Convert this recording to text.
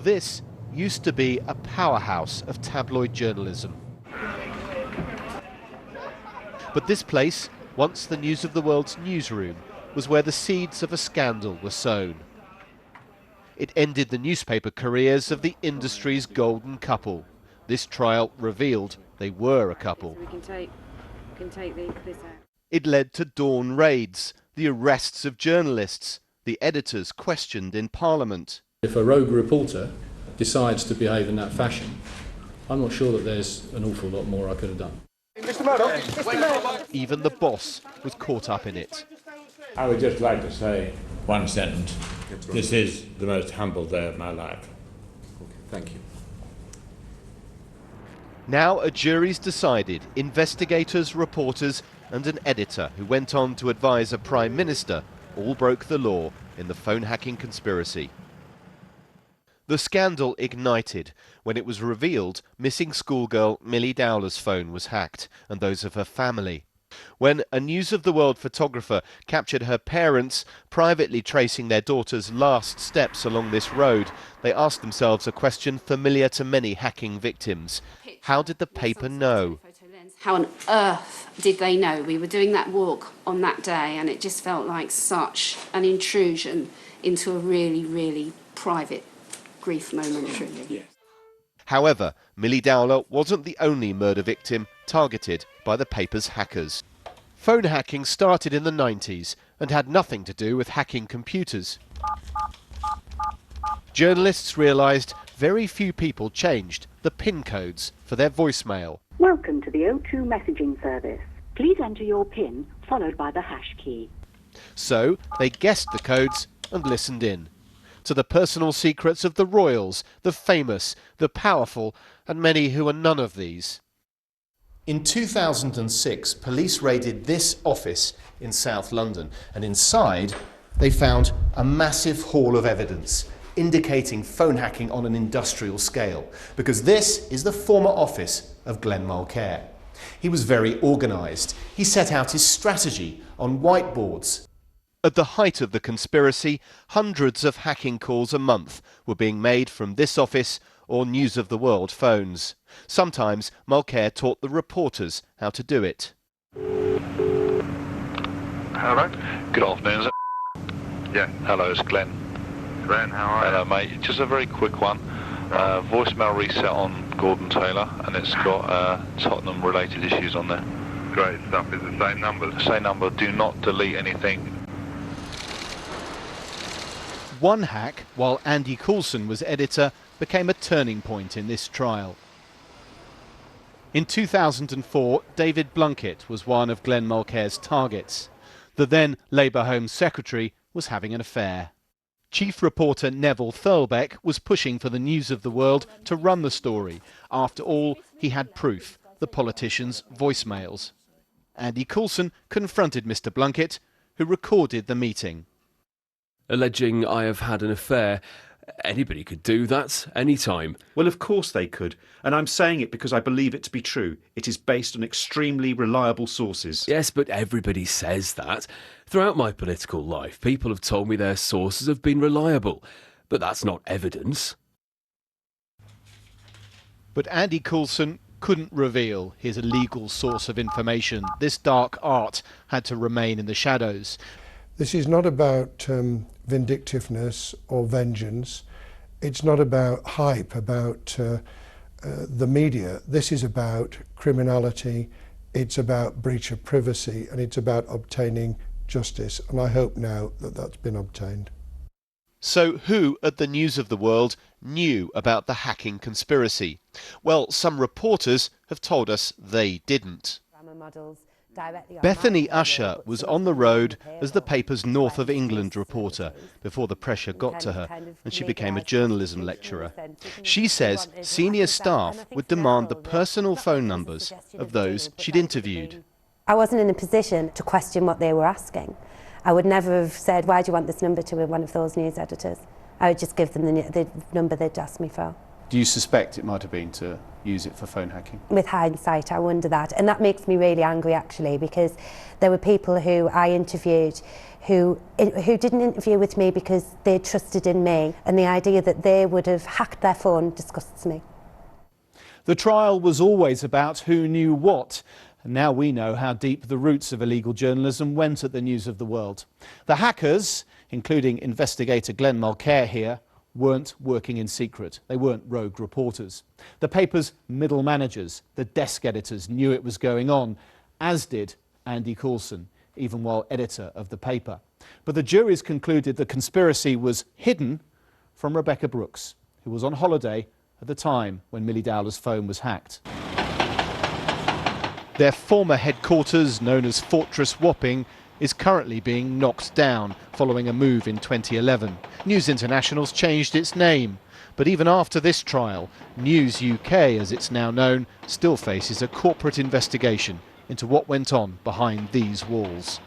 This used to be a powerhouse of tabloid journalism. But this place, once the News of the World's newsroom, was where the seeds of a scandal were sown. It ended the newspaper careers of the industry's golden couple. This trial revealed they were a couple. We can take this out. It led to dawn raids, the arrests of journalists, the editors questioned in Parliament. If a rogue reporter decides to behave in that fashion, I'm not sure that there's an awful lot more I could have done. Even the boss was caught up in it. I would just like to say one sentence. This is the most humble day of my life. Okay, thank you. Now a jury's decided investigators, reporters and an editor who went on to advise a prime minister all broke the law in the phone hacking conspiracy. The scandal ignited when it was revealed missing schoolgirl Millie Dowler's phone was hacked and those of her family. When a News of the World photographer captured her parents privately tracing their daughter's last steps along this road, they asked themselves a question familiar to many hacking victims. How did the paper know? How on earth did they know we were doing that walk on that day? And it just felt like such an intrusion into a really, really private grief moment, really. Yes. However, Millie Dowler wasn't the only murder victim targeted by the paper's hackers. Phone hacking started in the 90s and had nothing to do with hacking computers. Journalists realised very few people changed the PIN codes for their voicemail. Welcome to the O2 messaging service. Please enter your PIN followed by the hash key. So they guessed the codes and listened in to the personal secrets of the royals, the famous, the powerful, and many who are none of these. In 2006, police raided this office in South London, and inside they found a massive haul of evidence indicating phone hacking on an industrial scale, because this is the former office of Glenn Mulcaire. He was very organised. He set out his strategy on whiteboards. At the height of the conspiracy, hundreds of hacking calls a month were being made from this office or News of the World phones. Sometimes Mulcaire taught the reporters how to do it. Hello? Good afternoon, is it? Yeah. Hello, it's Glenn. Glenn, how are you? Hello, mate. Just a very quick one. Voicemail reset on Gordon Taylor, and it's got Tottenham-related issues on there. Great stuff. Is the same number? Same number. Do not delete anything. One hack, while Andy Coulson was editor, became a turning point in this trial. In 2004, David Blunkett was one of Glenn Mulcaire's targets. The then Labour Home Secretary was having an affair. Chief reporter Neville Thirlbeck was pushing for the News of the World to run the story. After all, he had proof, the politician's voicemails. Andy Coulson confronted Mr Blunkett, who recorded the meeting. Alleging I have had an affair. Anybody could do that, anytime. Well, of course they could. And I'm saying it because I believe it to be true. It is based on extremely reliable sources. Yes, but everybody says that. Throughout my political life, people have told me their sources have been reliable. But that's not evidence. But Andy Coulson couldn't reveal his illegal source of information. This dark art had to remain in the shadows. This is not about vindictiveness or vengeance. It's not about hype, about the media. This is about criminality, it's about breach of privacy, and it's about obtaining justice. And I hope now that that's been obtained. So who at the News of the World knew about the hacking conspiracy? Well, some reporters have told us they didn't. Bethany Usher was on the road as the paper's North of England reporter before the pressure got to her and she became a journalism lecturer. She says senior staff would demand the personal phone numbers of those she'd interviewed. I wasn't in a position to question what they were asking. I would never have said, why do you want this number, to one of those news editors. I would just give them the number they'd asked me for. Do you suspect it might have been to use it for phone hacking? With hindsight, I wonder that. And that makes me really angry, actually, because there were people who I interviewed who didn't interview with me because they trusted in me, and the idea that they would have hacked their phone disgusts me. The trial was always about who knew what. And now we know how deep the roots of illegal journalism went at the News of the World. The hackers, including investigator Glenn Mulcair here, weren't working in secret. They weren't rogue reporters. The paper's middle managers, the desk editors, knew it was going on, as did Andy Coulson, even while editor of the paper. But the juries concluded the conspiracy was hidden from Rebekah Brooks, who was on holiday at the time when Millie Dowler's phone was hacked. Their former headquarters, known as Fortress Wapping, is currently being knocked down following a move in 2011. News International's changed its name, but even after this trial, News UK, as it's now known, still faces a corporate investigation into what went on behind these walls.